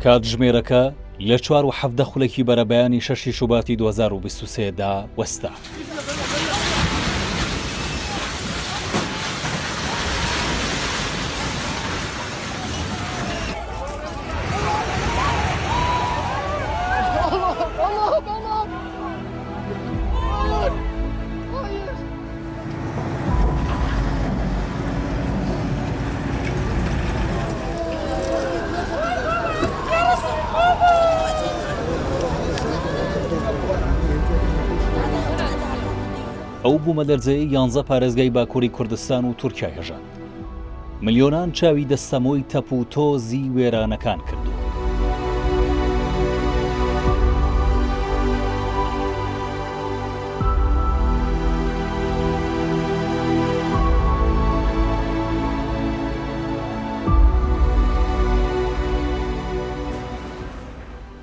کاتژمێرەکە لە 4 خولێکی بەرەبەیانی 6 شوباتی 2023 دا وەستا. ئەو بوومەلەرزەیە 11 پارێزگای باکووری کوردستان و تورکیا هێژاند. ملیۆنان چاوی دەستەمۆی تەپ و تۆزی وێرانەکان کردو.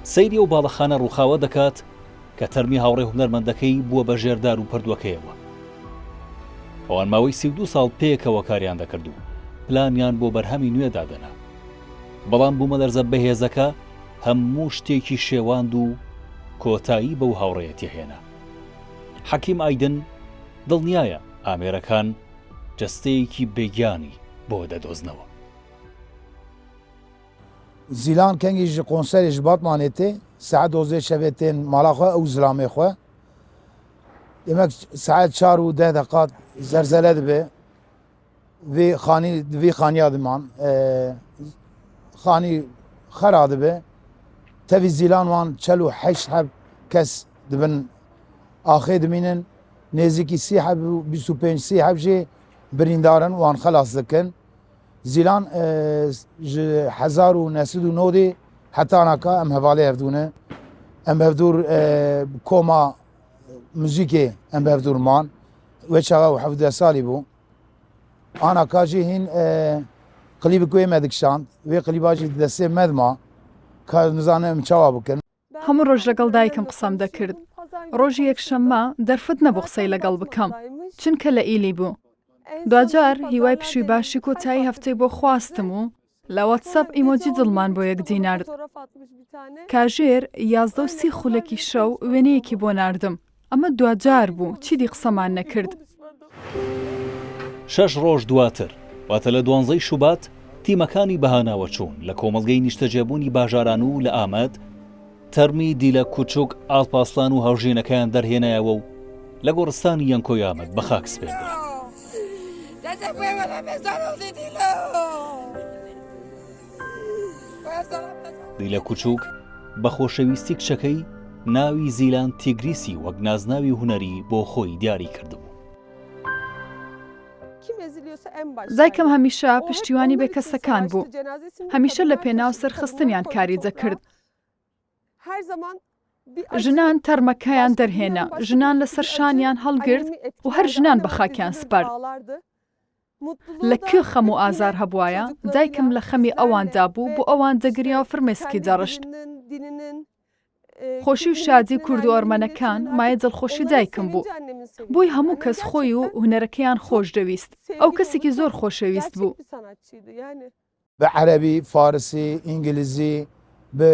سەیری ئەو باڵەخانە ڕووخاوە دەکات کە تەرمی هاوڕێ هونەرمەندەکەی بووە بە ژێردار و پردووەکەیەوە. ئەوان ماوەی 32 ساڵ پێکەوە کاریان دەکردو، پلانیان بۆ بەرهەمی نوێ دادەنا. بەڵام بوومەلەرزە بەهێزەکە هەموو شتێکی شێواند و کۆتایی بەو هاوڕێیەتی هێنا. حەکیم ئایدن دڵنیایە ئامێرەکان جەستەیەکی بێگیانی بۆ دەدۆزنەوە. زیلان کنگی ji konserê ji Batmanê tê saet 12 şevê tên mala xwe ew zilamê xwe demek saet 4 û 10 deqat zerzele dibe vê xanî divê xaniya diman xanî xera dibe tevî zîlan wan 48 heb kes dibin axê dimînin nêzîkî 30 heb û 25 30 heb jê birîndarin wan xelas dikin. زیلان ji 1909 heta naka em hevalê hevdûne em hevdûr koma muzîkê em hevdûr man wê çaxa û 17 salî bû anaka jî hîn qilîbek wê me dikişand wê qilîba jî destê me dima ka nizanim em çawa bikin. هەموو ڕۆژ لەگەڵ دایکم قسەم دەکرد. ڕۆژی یەکشەممە دەرفەت نەبوو قسەی لەگەڵ بکەم چونکە لە ئیلی بوو. دوجار هیوای پشوی باشی کۆتایی هەفتەی بۆ خواستم و لە واتسەپ ئیمۆجی دڵمان بۆ یەکدی نرد. کاژێر 11 خولێکی شەو وێنەیەکی بۆ ناردم. ئەمە دوجار بوو چیدی قسەمان نەکرد. 6 ڕۆژ دواتر واتە لە 12 شوبات تیمەکانی بەهاناوە چوون لە کۆمەڵگەی نیشتەجێبوونی باژاران و لە ئامەد تەرمی دیلە کوچوک ئاڵپاسلان و هاوژینەکەیان دەرهێنایەوە و لە گۆڕستانی یەنکۆی ئامەد بە خاک سپێردرا. دیلە کوچوک بە خۆشەویستی کچەکەی ناوی زیلان تیگریسی وەک نازناوی هونەری بۆ خۆی دیاری کردبوو. دایکم هەمیشە پشتیوانی بێکەسەکان بوو. هەمیشە لە پێناو سەرخستنیان کاریجە کرد. ژنان تەرمەکەیان دەرهێنا، ژنان لەسەر شانیان هەڵگرت و هەر ژنان بە خاکیان سپەر. لە کوێ خەم و ئازار هەبوایە دایکم لە خەمی ئەواندا بوو بۆ ئەوان دەگریا و فرمێسکی دەڕشت. خۆشی و شادی کورد و ئەرمەنەکان مایە دڵخۆشی دایکم بوو. بۆی هەموو کەس خۆی و هونەرەکەیان خۆش دەویست. ئەو کەسێکی زۆر خۆشەویست بوو. بە عەرەبی، فارسی، ئینگلیزی، بە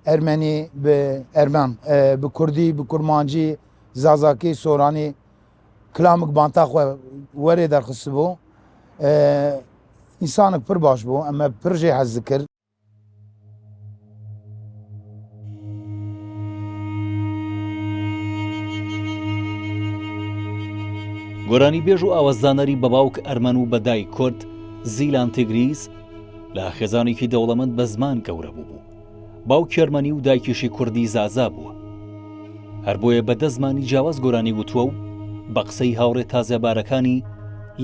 ئەرمەنی، بە ئەرمەن، بە کوردی، بە کورمانجی، زازاکی، سۆرانی کلامک بانتا خۆ وەرێ دەرخست بوو. ئینسانێک پڕ باش بوو ئەمە پڕژێ حەز کرد. گۆرانی بێژ و ئاوەزدانەری بە باوک ئەرمەن و بەدای کورد زیلان تیگریس لە خێزانێکی دەوڵەمەند بە زمان گەورە بوو. باوکی ئەرمەنی و دایکیشی کوردی زازا بووە. هەر بۆیە بەدە زمانی جیاواز گۆرانی وتووە و بە قسەی هاوڕێ تازەبارەکانی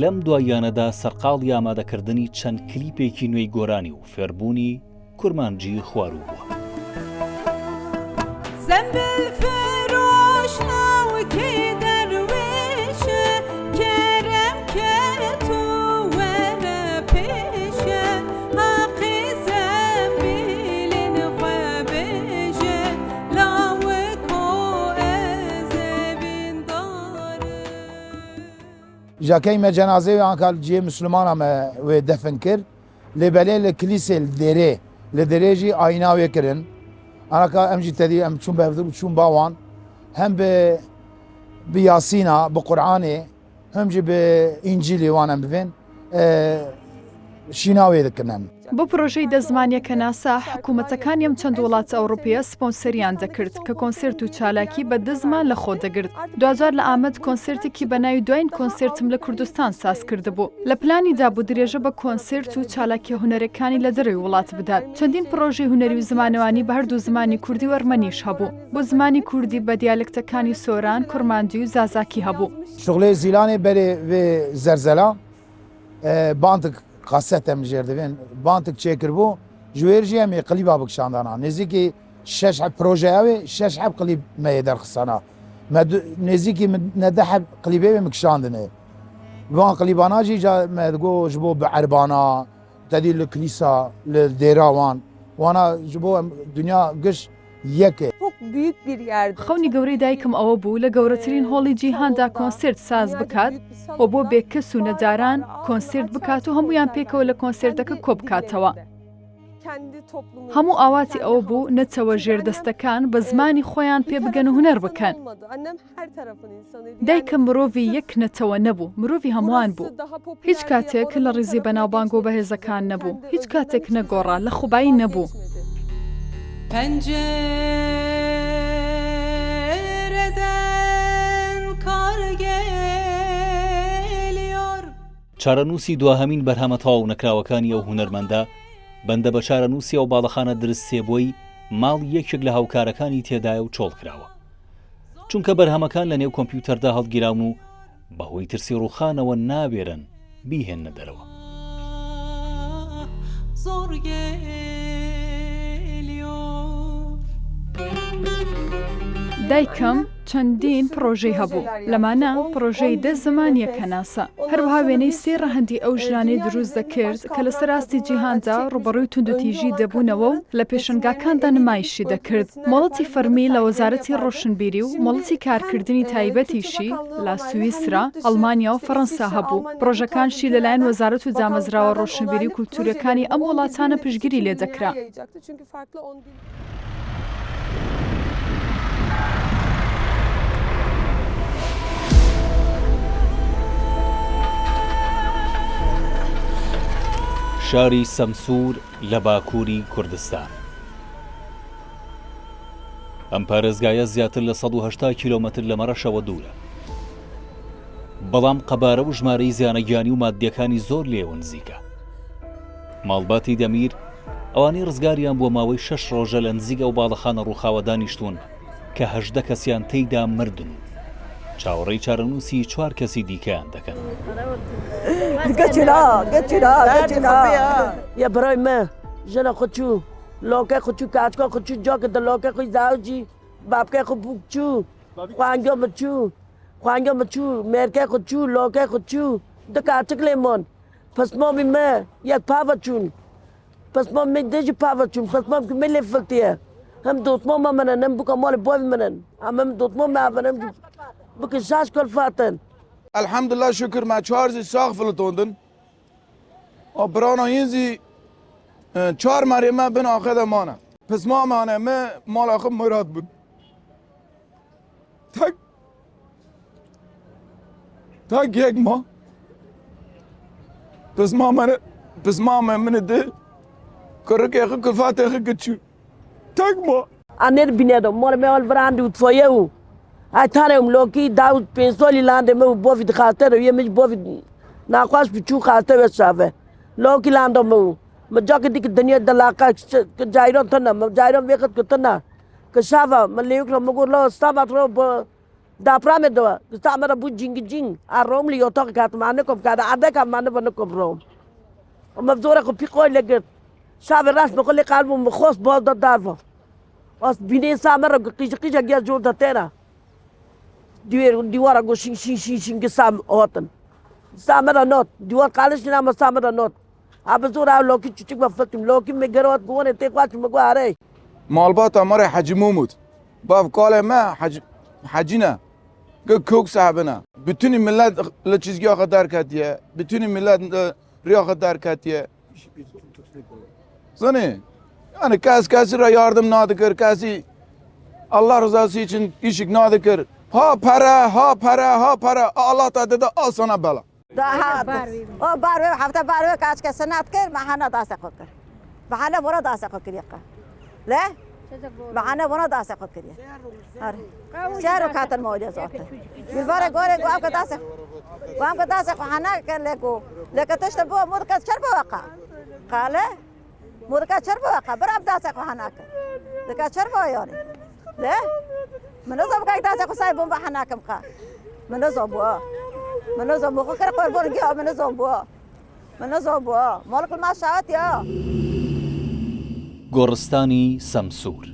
لەم دوایانەدا سەرقاڵی ئامادەکردنی چەند کلیپێکی نوێی گۆرانی و فێربوونی کورمانجی خوارو بووە. جاکەی me cenazeyê an kal ciyê Müslüman me wê defin kir lê belê li kilîsê li derê لدرجة آينا ويكرن أنا كأمجي تدي أم شون بهذول شون باوان هم بياسينا بقرآنه هم جي بإنجيلي وانا بفين شیناوێ دەکردن. بۆ پرۆژەی دەزمانیەکە ناسا حکوومەتەکان یەم چەند وڵات ئەوروپیە سپۆنسەریان دەکرد کە کۆنسرت و چالاکی بە دەزمان لە خۆ دەگرت. دوجار لە ئامەد کۆنسرتێکی بەناوی دوایین کۆنسرتم لە کوردستان ساز کردبوو. لە پلانی دابوو درێژە بە کۆنسرت و چالاکی هونەرەکانی لە دەروی وڵات بدات. چەندین پرۆژەی هونەری و زمانەوانی بە هەردوو زمانی کوردی و ئەرمەنیش هەبوو. بۆ زمانی کوردی بە دیالکتەکانی سۆران، کورماندی و زازاکی هەبوو. شغلê zîlanê berê vê zerzela bantik kasetem jêr divên bantik çêkiribû ji wêr jî em ê qilîba bikişandana. Nêzîkî şeş heb projeya wê şeş heb qilîb me yê derxistana. Me nêzîkî ne heb qilîbê wê mikişandine. Van qilîbana jî me digo ji bo bi erbana, tedî li kilîsa, li dêra wan. Wana ji bo em dünya giş yek e. Çok büyük bir yerde. خەونی گەورەی دایکم ئەوە بوو لە گەورەترین هۆڵی جیهاندا کۆنسرت ساز بکات و بۆ بێکەس و نەجاران کۆنسرت بکات و هەمویان پێکەوە لە کۆنسرتەکە کۆ بکاتەوە. هەموو ئاواتی ئەوە بوو نەچەوە ژێردەستەکان بە زمانی خۆیان پێ بگەن و هونەر بکەن. دایکە مرۆڤی یەک نەتەوە نەبوو، مرۆڤی هەمووان بوو. هیچ کاتێک لە ڕیزی بەناوبانگ و بەهێزەکان نەبوو، هیچ کاتێک نەگۆڕا لە خوبایی نەبوو. چارەنووسی دواهەمین بەرهەمە تەواو نەکراوەکانی ئەو هونەرمەندە بەندە بە چارەنووسی ئەو باڵەخانە دروستێبووی ماڵ یەکێک لە هاوکارەکانی تێدایە و چۆڵ کراوە. چونکە بەرهەمەکان لە نێو کۆمپیوتەردا هەڵگیراون و بەهۆی ترسی ڕووخانەوە نابێرن بیهێنە دەرەوە. دایکم چەندین پرۆژەی هەبوو لەمانە پرۆژەی 10 زمانیەکە ناسا هەروەها وێنەی سێ ڕەهەندی ئەو ژنانەی دروست دەکرد کە لە سەراستی جیهاندا ڕوبەڕووی توندوتیژی دەبوونەوە و لە پێشنگاکاندا نمایشی دەکرد. مۆڵەتی فەرمی لە وەزارەتی ڕۆشنبیری و مۆڵەتی کارکردنی تایبەتیشی لە سوئیسرا، ئەڵمانیا و فەڕەنسا هەبوو. پرۆژەکانشی لەلایەن وەزارەت و دامەزراوە ڕۆشنبیری و کولتورەکانی ئەم وڵاتانە پشتگیری لێ دەکرا. شاری سەمسوور لە باکووری کوردستان. ئەم پارێزگایە زیاتر لە 180 کیلۆمەتر لە مەڕەشەوە دوورە. بەڵام قەبارە و ژمارەی زیانەگیانی و مادیەکانی زۆر لێوە نزیکە. ماڵباتی دەمیر ئەوانەی ڕزگاریان بۆ ماوەی 6 ڕۆژە لە نزیکە و باڵەخانە ڕووخاوە دانیشتون کە 18 کەسیان تێیدا مردن. چاوەڕێی چارەنووسی 4 کەسی دیکەیان دەکەن. یا برای من ژنە خۆچوو لۆکە خۆچوو کاچکە خۆچوو جاکە دە لۆکە خۆی زاوجی بابکە خۆ بووچوو خوانگە مەچوو خوانگە مەچوو مێرکە خۆچوو لۆکە خۆچوو دە کاچک لێمۆن پسمۆمی مە یەک پاوە چوون پسمۆم من دێژی پاوە چوون پسمۆم کە من لێ فڵتیە هەم دۆتمۆمە منە نەم بکە مۆڵی بۆوی منن ئەمەم دۆتمۆم نابنم بکە شاش کۆلفاتن. Elhamdülillah şükür me çarzi sağ fıltondun. O brana yinzi çar mari me bin axede mana. Pes ma mane me mal axım murad bud. Tak yek ma. Pes ma mene de kırık yakı kılfat yakı geçu. Tak ma. Aner binedo mor me ol brandi utfoyeu. Aytanem loki Davut pensoli lande me bovid khater ye me bovid naqash bichu khater ve save loki lando me jak dik dunya dalaka jairon tana me jairon vekat kutana ke sava me leuk me go lo sava tro da prame do samara bu jing jing a rom li otok kat mane kom kada ada ka mane ban kom rom me zora ko piqo leget sava ras me qali qalbu me khos bod darfa as bine samara qij ya jor da tera diwara go shin gesam otan samara not diwar kalish na samara not abzura loki chuchik ba fatim loki me garot gone te kwat me gware Malbat amare Hacı Mumut. Bav kale me hacina kök sahibina. Bütün millet le çizgiye kadar katiye. Bütün millet riya kadar katiye. Zani Yani kesi ra yardım nadıkır, kesi Allah rızası için işik nadıkır. Ha para, Allah da dedi al sana bela. او باروي هفته باروي کاش که سنت کر محنه داسته خود کر محنه برا داسته خود کریه لا محنه برا داسته خود کریه شهر کاتن موجه زاته بالباره گوره گوام کداسته گوام کداسته خانه کر لگو لکه تشت بو مود کد چرب وقع قاله مود کد چرب وقع براب داسته خانه کر لکه چرب یاری لا منو زب کد داسته خسای بوم بحنا کم قا منو زبوا منو زبوا خو کر قربون گیا منو زبوا مالک ما شاوت یا گۆڕستانی سەمسوور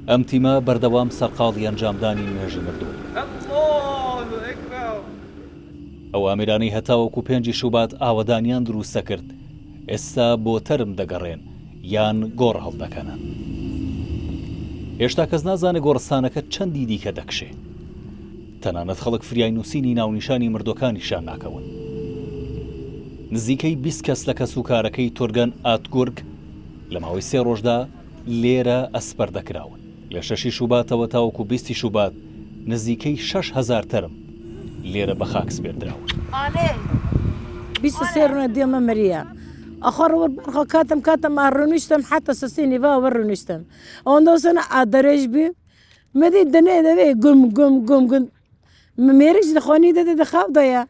ئەم تیمە بەردەوام سەرقاڵی ئەنجامدانی نوێژی مردوو ئەو ئامێرانەی هەتاوەکو 5 شوبات ئاوەدانیان دروستە کرد ئێستا بۆ تەرم دەگەڕێن یان گۆڕ هەڵدەکەنن هێشتا کەس نازانێت گۆڕستانەکە چەندی دیکە دەکشێ تەنانەت خەڵک فریای نووسینی ناونیشانی مردوەکانیشان ناکەون نزیکەی 20 کەس لە کەسوکارەکەی تۆرگەن ئاتگورگ لە ماوەی 3 ڕۆژدا لێرە ئەسپەر دەکراون لە 6 شوباتەوە تاوەکو 20 شوبات نزیکەی 6,000 تەرم لێرە بە خاک سپێردراون 23 ديما مريا اخر ور كاتم رنشتم حتى سسيني با ورنشتم اون سنه ادرج بي مدي دني ده قم ميرج دخوني ده خاف ضيا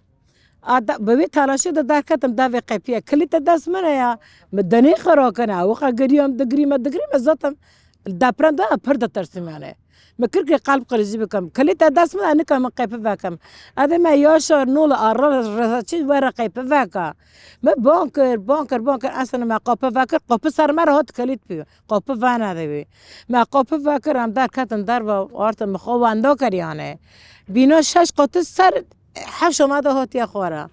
ببي تلاشه ده كاتم ده قيفيه كلت داس منه يا مدني خروكنا وقا قريم دقريمه زاتم دا برندا برد ترسمانه مكرك قلب قلزي بكم كلت داس منه انا كم قيف فاكم هذا ما ياشر نول رساتشي ورا قيف فاكا ما بانكر اصلا ما قاپ فاكر قاپ سر مره هات کلیت پی قاپ فانا دی ما قاپ فاكر هم در کتن در و آرت مخو واندا کریانه بینا 6 قاط سر حفش اومده هات یا خوره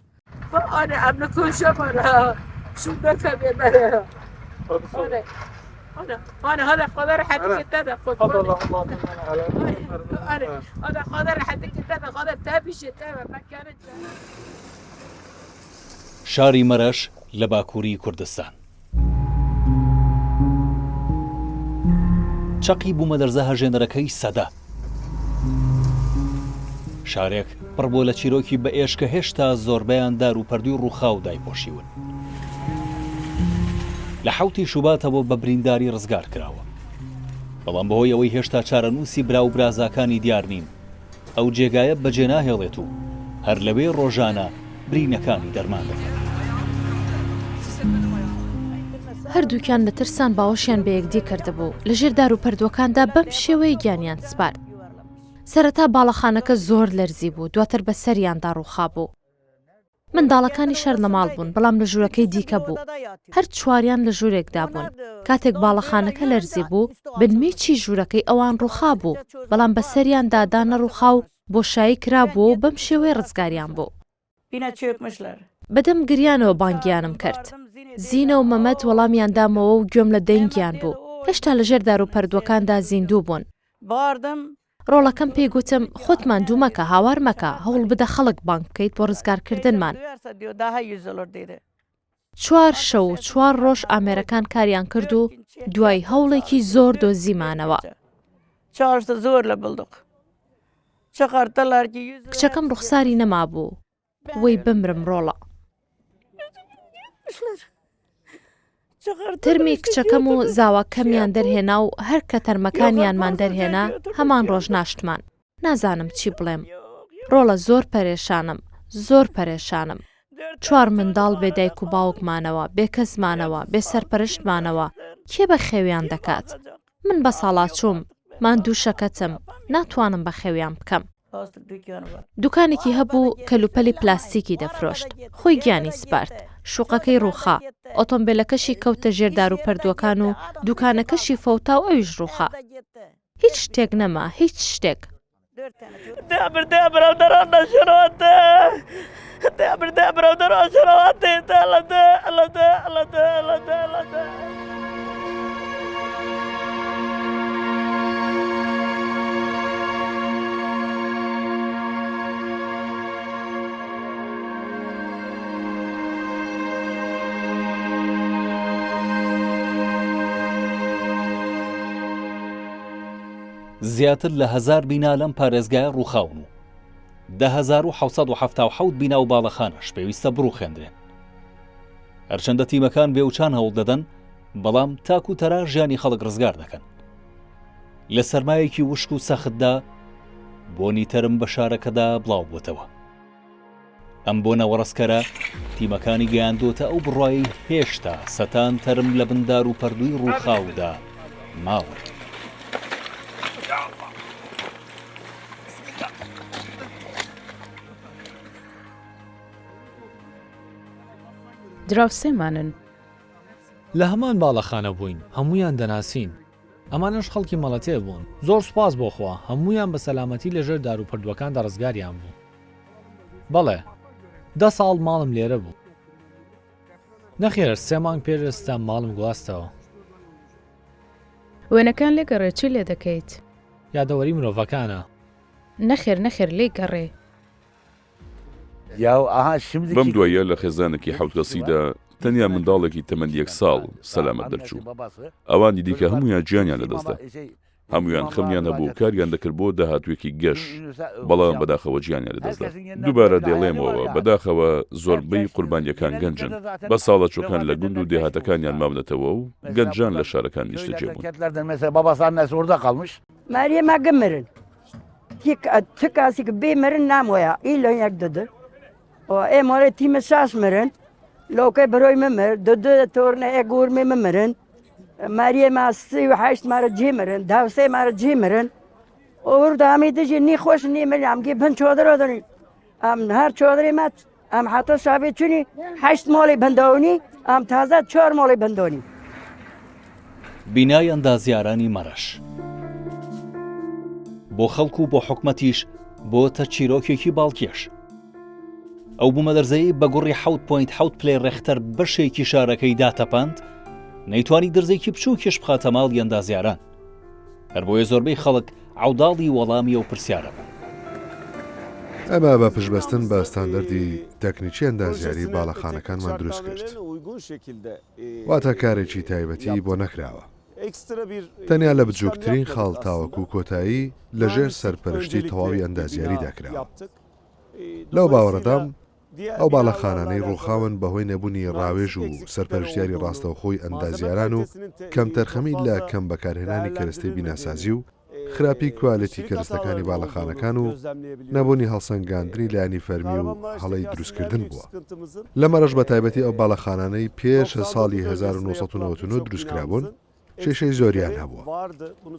انا ابن كوشه مره شو بكبي مره انا هذا قدر حد كده هذا قدر حد كده قدر تابش تابع ما كانت شاری مەرەش لە باکووری کوردستان چەقی بوومەدەرزە هەژێنەرەکەی سەدە شارێک پڕ بۆ لە چیرۆکی بە ئێش کە هێشتا زۆربەیان دار و پەردوی ڕووخاو دایپۆشیون لە 7 شوباتەوە بە برینداری ڕزگار کراوە بەڵام بەهۆی ئەوەی هێشتا چارەنووسی برا و برازاکانی دیار نین ئەو جێگایە بەجێ ناهێڵێت و هەر لەوێ ڕۆژانە برینەکانی دەرمان دەکەن هەردووکیان لە ترسان باوەشیان بە یەکدی کردبوو لەژێر دار و پەردوەکاندا بەم شێوەیە گیانیان سپارد سەرەتا باڵەخانەکە زۆر لەرزی بوو دواتر بە سەریاندا ڕووخا بوو منداڵەکانی شەر لە ماڵ بوون بەڵام لە ژوورەکەی دیکە بوو هەر چواریان لە ژوورێکدا بوون کاتێک باڵەخانەکە لەرزی بوو بنمیچی ژوورەکەی ئەوان ڕووخا بوو بەڵام بە سەریاندا دانە ڕووخا و بۆشایی کرابوو و بەم شێوەی ڕزگاریان بوو بەدەم گریانەوە بانگیانم کرد زینە و مەمەد وەڵامیان دامەوە و گوێم لە دەنگیان بوو هێشتا لەژێر دار و پەردوەکاندا زیندوو بوون ڕۆڵەکەم پێی گوتم خۆتمان دوو مەکە هاوار مەکە هەوڵ بدە خەڵک بانگ بکەیت بۆ ڕزگارکردنمان 4 شەو و 4 ڕۆژ ئامێرەکان کاریان کرد و دوای هەوڵێکی زۆر دۆزیمانەوە کچەکەم ڕوخساری نەمابوو وەی بمرم ڕۆڵە ترمی کچەکەم و زاواکەمیان دەرهێنا و هەر کە تەرمەکانیانمان دەرهێنا هەمان ڕۆژ ناشتمان نازانم چی بڵێم ڕۆڵە زۆر پەرێشانم 4 منداڵ بێدایک و باوکمانەوە بێکەسمانەوە بێسەرپەرشتمانەوە کێ بە خێویان دەکات من بە ساڵات چووم ماندوو شەکەتم ناتوانم بە خێویان بکەم دوکانێکی هەبوو کەلوپەلی پلاستیکی دەفرۆشت خۆی گیانی سپارد شوقەکەی ڕووخا ئۆتۆمبیلەکەشی کەوتە ژێردار و پەردوەکان و دوکانەکەشی فەوتا و ئەویش ڕووخا هیچ شتێک نەما هیچ شتێک زیاتر لە 1000 بینا لەم پارێزگایە ڕووخاون و 10,777 بینا و باڵەخانەش پێویستە بڕووخێندرێن. هەرچەندە تیمەکان بێوچان هەوڵ دەدەن، بەڵام تاک و تەرا ژیانی خەڵک ڕزگار دەکەن. لە سەرمایەکی وشک و سەختدا بۆنی تەرم بە شارەکەدا بڵاو بووتەوە. ئەم بۆنە وەڕسکەرە تیمەکانی گەیاندۆتە ئەو بڕایی هێشتا سەتان تەرم لە بندار و پەردووی ڕووخاودا ماوە. دراوسێمانن لە هەمان باڵەخانە بووین، هەمویان دەناسین. ئەمانش خەڵکی مەڵەتێ بوون. زۆر سوپاس بۆخوا، هەمویان بە سەلامەتی لەژێر دار و پردووەکاندا ڕزگاریان بوو. بەڵێ 10 ساڵ ماڵم لێرە بوو. نەخێر 3 مانگ پێش ئێستا ماڵم گواستەوە. وێنەکان لێگەڕێ چی لێ دەکەیت؟ یادەوەری مرۆڤەکانە. نەخێر لێ گەڕێ. بەم دوایە لە خێزانێکی حوتگەسیدا تەنیا منداڵێکی تەمەند 1 ساڵ سەلامەت دەرچوو. ئەوانی دیکە هەمویان گیانیان لەدەستدا. هەمویان خەمیان هەبوو کاریان دەکرد بۆ داهاتوێکی گەشت، بەڵام بەداخەوە گیانیان لەدەستدا. دووبارە دێڵێمەوە بەداخەوە زۆربەی قوربانیەکان گەنجن. بە ساڵە چۆکان لە گوند و دێهاتەکانیان ماونەتەوە و گەنجان لە شارەکان نیشتەجێ بوون. مەریەمە گەمرن چ کاسێک بێمرن ناموەیە ئیلۆیەک دەدە ئێمەڵێ تیمە ساس مرن لۆکەی بەرۆی ممر دەدە تۆرنە ئێگورمێ ممرن ماریەمە 38 مارە جێمرن داوسێ مارە جێمرن ئەوردامی دژی نی خۆش نیمەری ئەمگی بن چۆدرۆ دەنی ئەم هەر چۆدرێ مەت ئەم حتە شابێ چونی 8 مۆڵی بندەونی ئەم تازە 4 مۆڵی بندۆنی. بینای ئەندازیارانی مەڕەش بۆ خەڵکو و بۆ حکومەتیش بۆتە چیرۆکێکی باڵکێش. ئەو بوومەدەرزەی بە گوڕی 7.7 پلەی ڕێختەر بەشێکی شارەکەی داتەپاند نەیتوانی دەرزێکی بچووکیش بخاتە ماڵی ئەندازیاران. هەر بۆیە زۆربەی خەڵک عەوداڵی وەڵامی ئەو پرسیارە بوو. ئەمە بە پشبەستن بە ستاندەردی تەکنیکی ئەندازیاری باڵەخانەکانمان دروست کرد. واتە کارێکی تایبەتی بۆ نەکراوە. تەنیا لە بچووکترین خاڵ تاوەکو کۆتایی لەژێر سەرپەرشتی تەواوی ئەندازیاری داکراوە. لەو باوەڕەدام ئەو باڵەخانانەی ڕووخاون بەهۆی نەبوونی ڕاوێژ و سەرپەرشتیاری ڕاستەوخۆی ئەندازیاران و کەم تەرخەمی لە کەم بەکارهێنانی کەرەستەی بیناسازی و خراپی کوالەتی کەرستەکانی باڵەخانەکان و نەبوونی هەڵسەنگاندنی لایانی فەرمی و هەڵەی دروستکردن بووە. لەمەڕەش بە تایبەتی ئەو باڵەخانانەی پێش ساڵی 1999 دروستکرابوون کێشەی زۆریان هەبووە.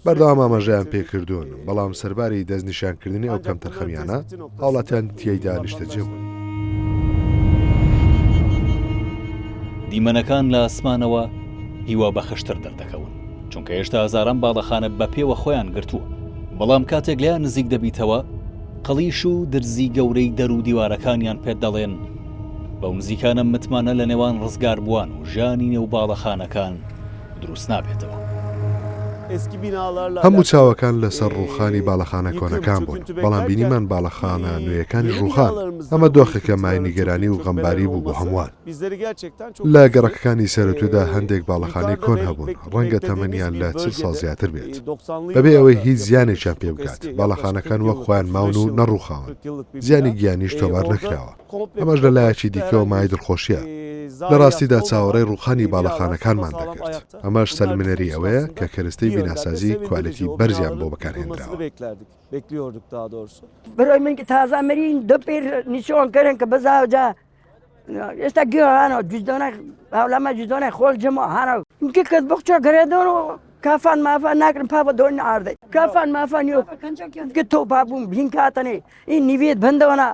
بەردەوام ئاماژەیان پێکردوون، بەڵام سەرباری دەستنیشانکردنی ئەو کەم تەرخەمیانە هاوڵاتیان تیایدا نیشتەجێ بوون. دیمەنەکان لە ئاسمانەوە هیوا بەخشتر دەردەکەون، چونکە هێشتا هەزاران باڵەخانە بە پێوە خۆیان گرتووە. بەڵام کاتێک لیان نزیک دەبیتەوە قەڵیش و درزی گەورەی دەر و دیوارەکانیان پێت دەڵێن بەو نزیکانە متمانە لە نێوان ڕزگار بووان و ژانی نێو باڵەخانەکان دروست نابێتەوە. هەموو چاوەکان لەسەر ڕووخانی باڵەخانە کۆنەکان بوون، بەڵام بینیمان باڵەخانە نوێیەکانی ڕووخان. ئەمە دۆخێکە مای نیگەرانی و غەمباری بوو بۆ هەمووان. لە گەڕەکەکانی سەرەتوێدا هەندێک باڵەخانەی کۆن هەبوون، ڕەنگە تەمەنیان لە 40 ساڵ زیاتر بێت. بەبێ ئەوەی هیچ زیانێکیان پێ بکات، باڵەخانەکان وەک خۆیان ماون و نەڕووخاون، زیانی گیانیش تۆمار نەکراوە. ئەمەش لە لایەکی دیکەوە مای دڵخۆشیە. لە ڕاستیدا چاوەڕێی ڕووخانی باڵەخانەکانمان دەکرد. ئەمەش سەلمنەری ئەوەیە کە کەرستەی بیناسازی کوالەتی بەرزیان بۆ بەکارهێنراوە. بەرۆی من کە تازە مرین دو پێر نیشۆنکردن کە بەزاوجا ئێستا گوێوانەوە جوزدۆنە هەوڵەمە جوزدۆنە خۆل جەمە هانەوە اینکە کەس بخچە گەرێدۆن و کافان مافان ناکردن پاوە دۆن ئاردەی کافان مافان یۆ کە تۆ پابووم بین کاتەنێ این نیوێت بندەوەنا.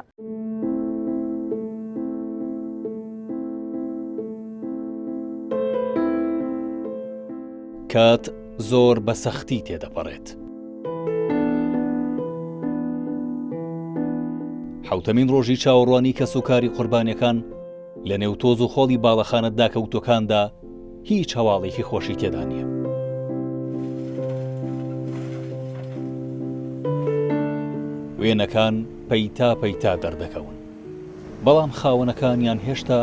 کات زۆر بە سەختی تێدەپەڕێت. حوتەمین ڕۆژی چاوەڕوانی کەسوکاری قوربانیەکان لە نێوتۆز و خۆڵی باڵەخانەتدا کەوتۆکاندا هیچ هەواڵێکی خۆشی تێدا نییە. وێنەکان پەیتا پەیتا دەردەکەون، بەڵام خاوەنەکانیان هێشتا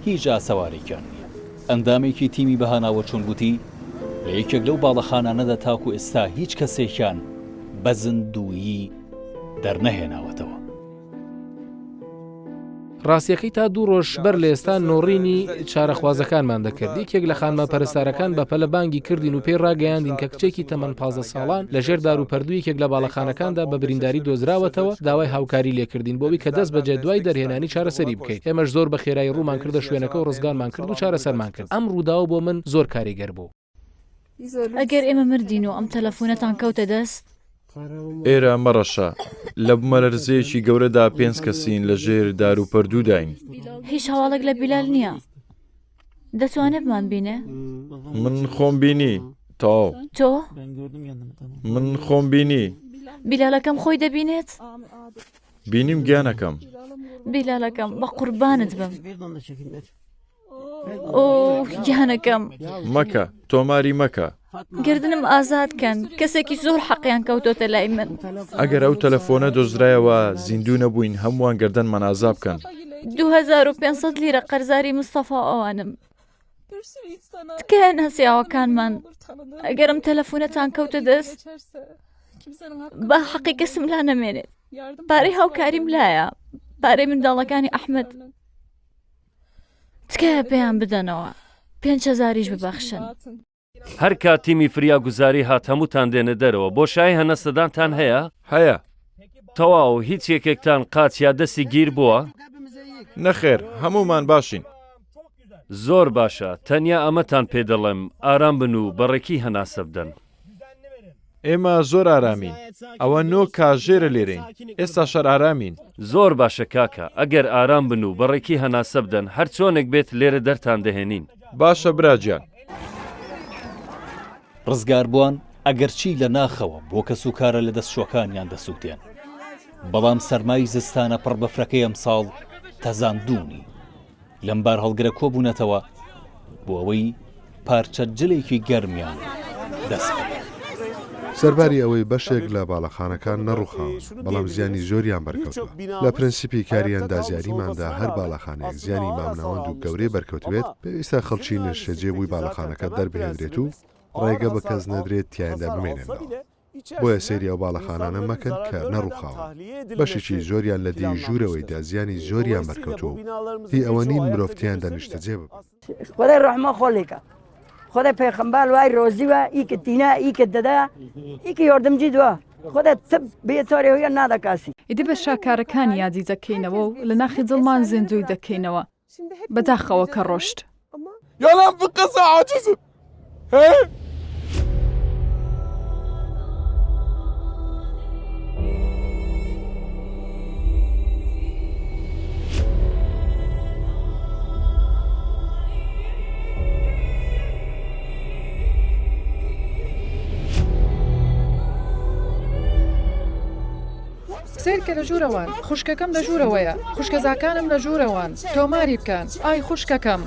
هیچ ئاسەوارێکیان نییە. ئەندامێکی تیمی بەهاناوە چون گوتی لە یەکێک لەو باڵەخانانەدا تاکو ئێستا هیچ کەسێکیان بەزن دوویی دەرنەهێناوەتەوە. ڕاستیەکەی تا دوو ڕۆژ بەر لە ئێستا نۆڕینی چارەخوازەکانمان دەکرد. یەکێک لە خانمە پەرستارەکان بە پەلە بانگی کردین و پێی ڕاگەیاندین کە کچێکی تەمەن 15 ساڵان لە ژێر دار و پەردووی یەکێک لە باڵەخانەکاندا بە برینداری دۆزراوەتەوە، داوای هاوکاری لێکردین بۆەوەی کە دەست بەجێ دوای دەرهێنانی چارەسەری بکەیت. ئێمەش زۆر بە خێرایی ڕوومان کردە شوێنەکە و ڕزگارمان کرد و چارەسەرمان کرد. ئەم ڕووداوە بۆ من زۆر کاریگەر بوو. ئەگەر ئێمە مردین و ئەم تەلەفۆنەتان کەوتە دەست، ئێرە مەڕەشە لە بمەلەرزەیەکی گەورەدا 5 کەسین لە ژێر دار و پەردوو داین. هیچ هەواڵێک لە بیلال نییە. دەتوانێت بمان بینێ؟ من خۆم بینی تاو. تۆ؟ من خۆم بینی. بیلالەکەم خۆی دەبینێت؟ بینیم گیانەکەم. بیلالەکەم بە قوربانت بم. ئۆ گیانەکەم. مەکە تۆماری مەکە. گردنم ئازادکەن، کەسێکی زۆر حەقیان کەوتۆتە لای من. ئەگەر ئەو تەلەفۆنە دۆزرایەوە زیندوو نەبووین هەمووان گردنمان ئازا بکەن. 2500 لیرە قەرزاری مستەفا ئەوانم. تکایە هەسیاوەکانمان ئەگەرم تەلەفۆنەتان کەوتە دەست بە حەقی کەسم لا نەمێنێت. پارەی هاوکاریم لایە، پارەی منداڵەکانی ئەحمەد. تکایە پێیان بدەنەوە، 5000 ببەخشن. هەر کاتیمی فریاگوزاری هات هەمووتان دێنە دەرەوە. بۆشایی هەنەستەدانتان هەیە؟ هەیە. تەواو هیچ یەکێکتان قاچ یا دەستی گیر بووە؟ نەخێر هەمومان باشین. زۆر باشە، تەنیا ئەمەتان پێ دەڵێم ئارام بن و بەڕێکی هەناسە بدەن. ئێمە زۆر ئارامین. ئەوە نۆ کاژێرە لێرەین. ئێستا شەر ئارامین. زۆر باشە کاکە، ئەگەر ئارام بن و بەڕێکی هەناسە بدەن هەر چۆنێک بێت لێرە دەرتان دەهێنین. باشە براجان. ڕزگاربووان ئەگەرچی لە ناخەوە بۆ کەس و کارە لە دەستشۆکانیان دەسووتێن، بەڵام سەرمای زستانە پڕ بەفرەکەی ئەم ساڵ تەزاندوونی لەمبار هەڵگرە کۆبوونەتەوە بۆ ئەوەی پارچە جلێکی گەرمیان دەست بکەن. سەرباری ئەوەی بەشێک لە باڵەخانەکان نەڕووخاون، بەڵام زیانی زۆریان بەرکەوتووە. لە پرەنسیپی کاری ئەندازیاریماندا هەر باڵەخانەیەک زیانی مامناوەند و گەورەی بەرکەوتوێت، پێویستە خەڵکی نوێژێجێ بووی باڵەخانەکە دەربهێنرێت و ڕێگە بە کەس نەدرێت تیایدا بمێنێنەوە. بۆیە سەیری ئەو باڵەخانانە مەکەن کە نەڕووخاون. بەشێکی زۆریان لە دی ژوورەوەیدا زیانی زۆریان بەرکەوتووە و هی ئەوە نین مرۆڤتیان دەنیشتەجێ ببن. خدای ڕەحمە خۆڵێکە. خدای پێغەمبەر وای ڕۆزیوە ئیکە تینە ئیکە دەدا ئیکە یاردەمجی دووە. خدای تب بێتۆرێ نادەکاسی. ئیدی بە شاکارەکانی یادی دەکەینەوە و لە ناخی دڵمان زیندوی دەکەینەوە بەداخەوە کە ڕۆشت. يلا بقصة عاجزة. سیرکە لە ژوورەوان، خوشکەکەم لە ژوورەوەیە، خوشکەزاکانم لە ژوورەوان، تۆماری بکەن، ئای خوشکەکەم.